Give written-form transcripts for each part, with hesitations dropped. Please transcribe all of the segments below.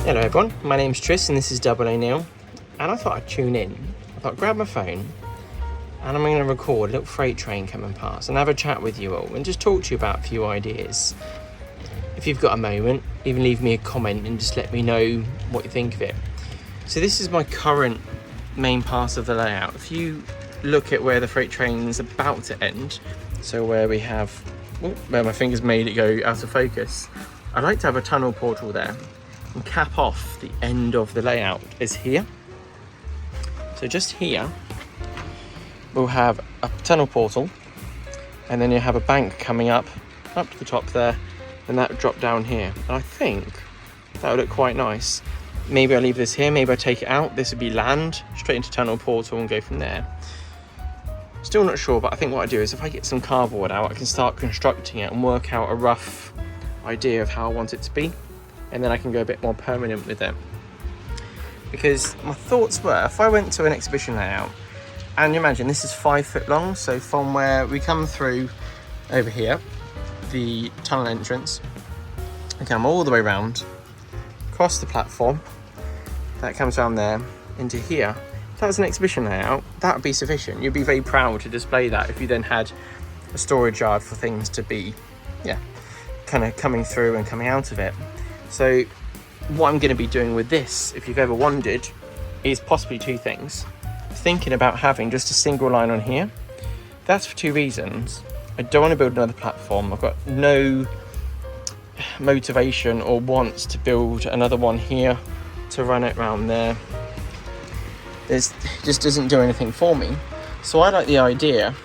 Hello everyone, my name's Tris and this is Double A Neal, and I thought I'd tune in. I thought grab my phone and I'm going to record a little freight train coming past and have a chat with you all and just talk to you about a few ideas. If you've got a moment, even leave me a comment and just let me know what you think of it. So this is my current main pass of the layout. If you look at where the freight train's about to end, so where we have, where my fingers made it go out of focus, I'd like to have a tunnel portal there and cap off the end of the layout is here. So just here, we'll have a tunnel portal, and then you have a bank coming up to the top there, and that would drop down here. And I think that would look quite nice. Maybe I leave this here, maybe I take it out. This would be land, straight into tunnel portal and go from there. Still not sure, but I think what I do is if I get some cardboard out, I can start constructing it and work out a rough idea of how I want it to be. And then I can go a bit more permanent with it. Because my thoughts were, if I went to an exhibition layout, and you imagine this is 5 foot long, so from where we come through over here, the tunnel entrance, and come all the way around, across the platform, that comes down there, into here. If that was an exhibition layout, that would be sufficient. You'd be very proud to display that if you then had a storage yard for things to be, kind of coming through and coming out of it. So what I'm going to be doing with this, if you've ever wondered, is possibly two things. Thinking about having just a single line on here. That's for two reasons. I don't want to build another platform. I've got no motivation or wants to build another one here to run it around there. It just doesn't do anything for me. So I like the idea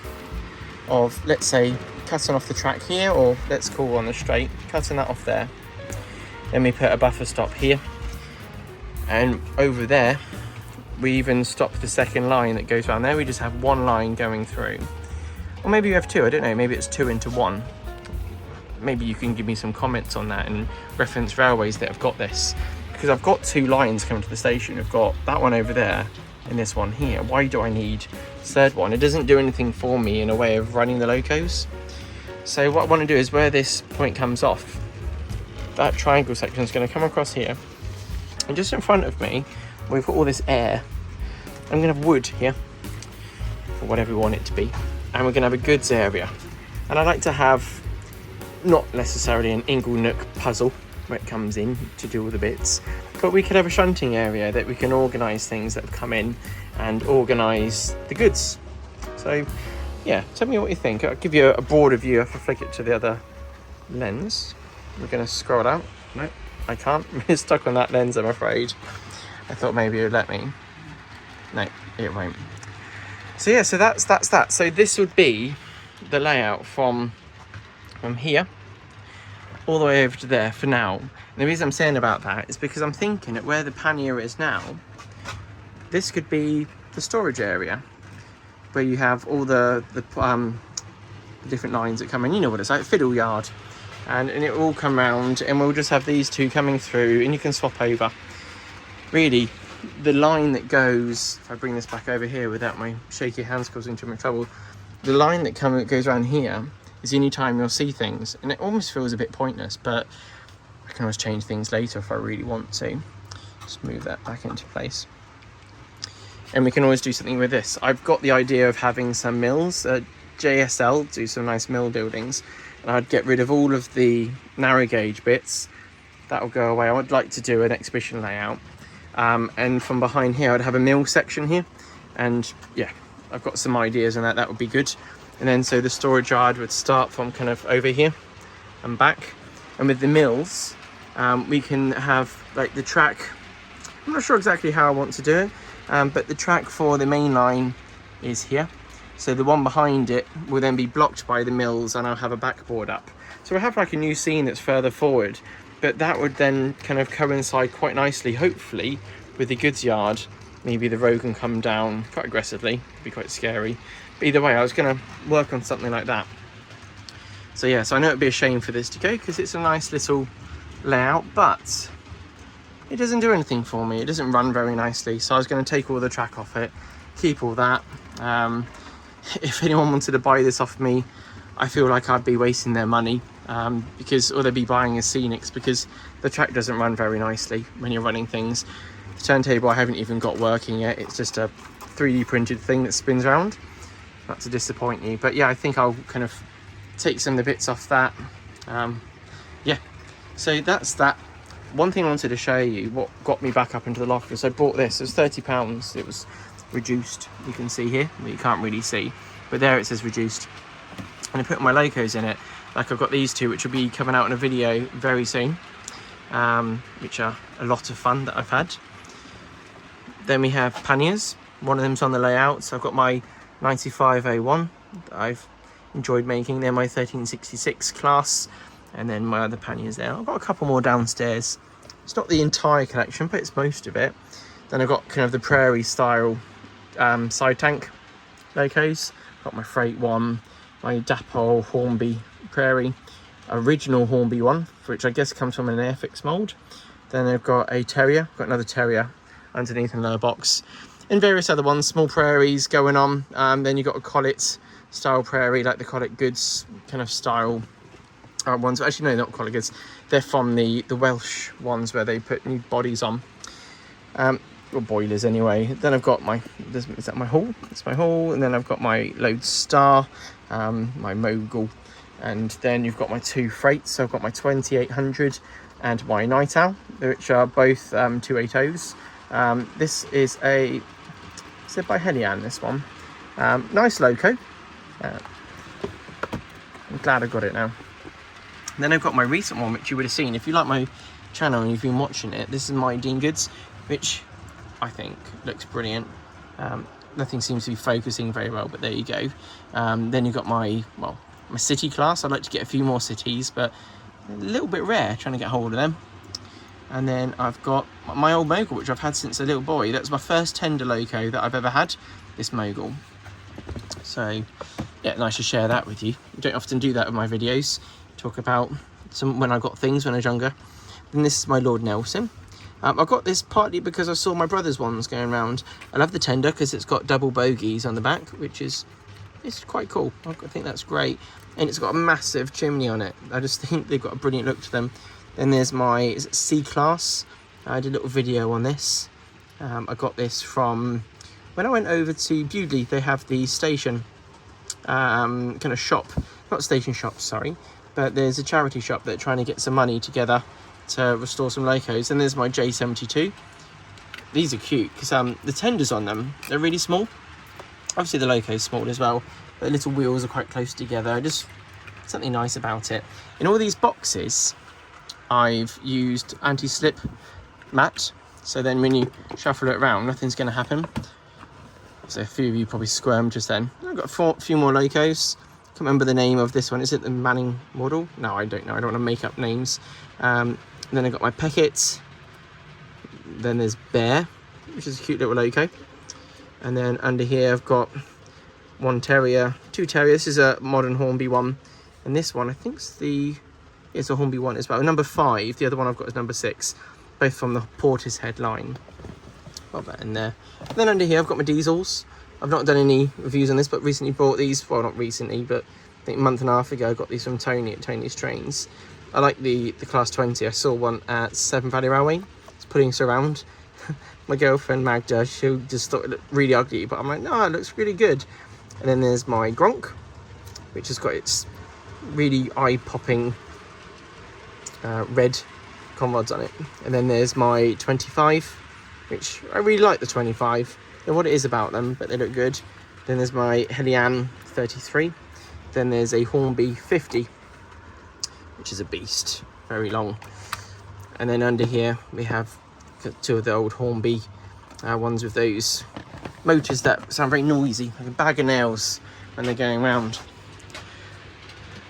of, let's say, cutting off the track here, or let's call on the straight, cutting that off there. Then we put a buffer stop here, and over there we even stop the second line that goes around there. We just have one line going through, or maybe you have two, I don't know, maybe it's two into one. Maybe you can give me some comments on that and reference railways that have got this, because I've got two lines coming to the station. I've got that one over there and this one here. Why do I need a third one? It doesn't do anything for me in a way of running the locos. So what I want to do is where this point comes off, that triangle section is going to come across here, and just in front of me we've got all this air. I'm going to have wood here for whatever we want it to be, and we're going to have a goods area. And I like to have not necessarily an ingle nook puzzle where it comes in to do all the bits, but we could have a shunting area that we can organise things that have come in and organise the goods. So yeah, tell me what you think. I'll give you a broader view if I flick it to the other lens. We're going to scroll out. No, I can't. It's stuck on that lens, I'm afraid. I thought maybe it would let me. No, it won't. So yeah, so that's that. So this would be the layout from here all the way over to there for now. And the reason I'm saying about that is because I'm thinking at where the pannier is now, this could be the storage area where you have all the different lines that come in. You know what it's like, fiddle yard. And it will all come round, and we'll just have these two coming through, and you can swap over. Really, the line that goes, if I bring this back over here without my shaky hands causing too much trouble, the line that goes around here is the only time you'll see things, and it almost feels a bit pointless, but I can always change things later if I really want to. Just move that back into place. And we can always do something with this. I've got the idea of having some mills, JSL, do some nice mill buildings, and I'd get rid of all of the narrow gauge bits. That will go away. I would like to do an exhibition layout, and from behind here I'd have a mill section here, and yeah, I've got some ideas on that would be good. And then so the storage yard would start from kind of over here and back, and with the mills we can have like the track. I'm not sure exactly how I want to do it, but the track for the main line is here. So the one behind it will then be blocked by the mills, and I'll have a backboard up. So we'll have like a new scene that's further forward, but that would then kind of coincide quite nicely, hopefully, with the goods yard. Maybe the road can come down quite aggressively, it'd be quite scary. But either way, I was going to work on something like that. So yeah, so I know it'd be a shame for this to go because it's a nice little layout, but it doesn't do anything for me. It doesn't run very nicely. So I was going to take all the track off it, keep all that. If anyone wanted to buy this off me, I feel like I'd be wasting their money because, or they'll be buying as scenics, because the track doesn't run very nicely when you're running things. The turntable I haven't even got working yet. It's just a 3D printed thing that spins around. Not to disappoint you, but yeah, I think I'll kind of take some of the bits off that. Yeah, so that's that. One thing I wanted to show you, what got me back up into the loft, was I bought this. It was £30. It was reduced, you can see here, but you can't really see, but there it says reduced. And I put my locos in it. Like, I've got these two, which will be coming out in a video very soon, which are a lot of fun that I've had. Then we have panniers. One of them's on the layout, so I've got my 95A1 that I've enjoyed making. They're my 1366 class, and then my other panniers there. I've got a couple more downstairs. It's not the entire collection, but it's most of it. Then I've got kind of the prairie style side tank locos. Got my freight one, my Dapol Hornby Prairie, original Hornby one, which I guess comes from an Airfix mould. Then I've got a Terrier, got another Terrier underneath in the box, and various other ones, small prairies going on. Then you've got a collet style prairie, like the collet goods kind of style ones. Actually, no, not collet goods. They're from the Welsh ones where they put new bodies on, or boilers anyway. Then I've got my, is that my haul? That's my haul. And then I've got my Lodestar, my Mogul, and then you've got my two freights. So I've got my 2800 and my Night Owl, which are both 280s. This is a, is it by Helian, this one? Nice loco. I'm glad I got it now. And then I've got my recent one, which you would have seen if you like my channel and you've been watching it. This is my Dean Goods, which I think looks brilliant. Nothing seems to be focusing very well, but there you go. Then you've got my, well, my city class. I'd like to get a few more cities, but a little bit rare trying to get hold of them. And then I've got my old Mogul, which I've had since a little boy. That's my first tender loco that I've ever had, this Mogul. So yeah, nice to share that with you. I don't often do that with my videos. Talk about some when I got things when I was younger. And this is my Lord Nelson. I got this partly because I saw my brother's ones going around. I love the tender because it's got double bogies on the back, which is, it's quite cool. I think that's great. And it's got a massive chimney on it. I just think they've got a brilliant look to them. Then there's my, is it C-Class? I did a little video on this. I got this from, when I went over to Bewdley, they have the station kind of shop. Not station shop, sorry. But there's a charity shop that's trying to get some money together to restore some locos. And there's my J72. These are cute because the tenders on them, they're really small. Obviously the loco's small as well, but the little wheels are quite close together. Just something nice about it. In all these boxes, I've used anti-slip mat, so then when you shuffle it around, nothing's going to happen. So a few of you probably squirmed just then. I've got a few more locos. Can't remember the name of this one. Is it the Manning model? No, I don't know. I don't want to make up names. Then I got my Peckett. Then there's Bear, which is a cute little loco. And then under here I've got one Terrier, two Terriers. This is a modern Hornby one, and this one I think it's a Hornby one as well. Number 5. The other one I've got is number 6. Both from the Portishead line. Got that in there. And then under here I've got my diesels. I've not done any reviews on this, but recently bought these. Well, not recently, but I think a month and a half ago I got these from Tony at Tony's Trains. I like the Class 20. I saw one at Severn Valley Railway. It's putting us around. My girlfriend Magda, she just thought it looked really ugly, but I'm like, no, it looks really good. And then there's my Gronk, which has got its really eye-popping red conrods on it. And then there's my 25, which I really like the 25. I know what it is about them, but they look good. Then there's my Helian 33. Then there's a Hornby 50, which is a beast, very long. And then under here we have two of the old Hornby ones with those motors that sound very noisy, like a bag of nails when they're going round.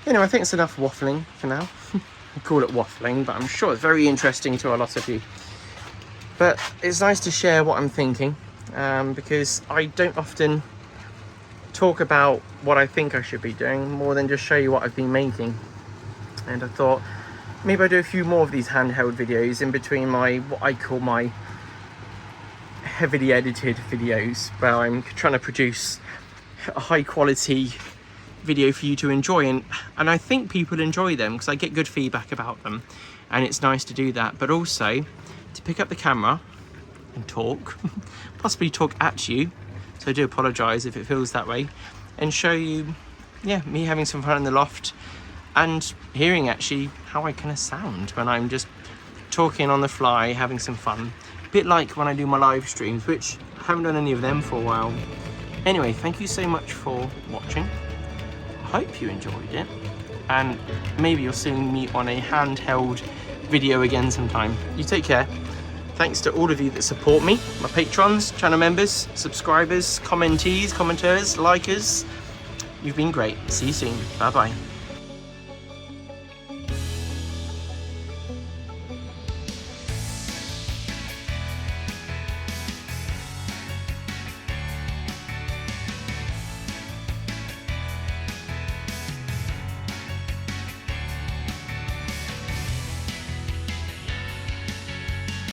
Anyway, I think it's enough waffling for now. I call it waffling, but I'm sure it's very interesting to a lot of you. But it's nice to share what I'm thinking, because I don't often talk about what I think I should be doing more than just show you what I've been making. And I thought maybe I'll do a few more of these handheld videos in between my, what I call my heavily edited videos, where I'm trying to produce a high quality video for you to enjoy, and I think people enjoy them because I get good feedback about them, and it's nice to do that. But also to pick up the camera and talk, possibly talk at you, so I do apologise if it feels that way, and show you, yeah, me having some fun in the loft and hearing actually how I kind of sound when I'm just talking on the fly, having some fun. A bit like when I do my live streams, which I haven't done any of them for a while. Anyway, thank you so much for watching. I hope you enjoyed it, and maybe you'll see me on a handheld video again sometime. You take care. Thanks to all of you that support me, my patrons, channel members, subscribers, commenters, likers. You've been great. See you soon. Bye bye.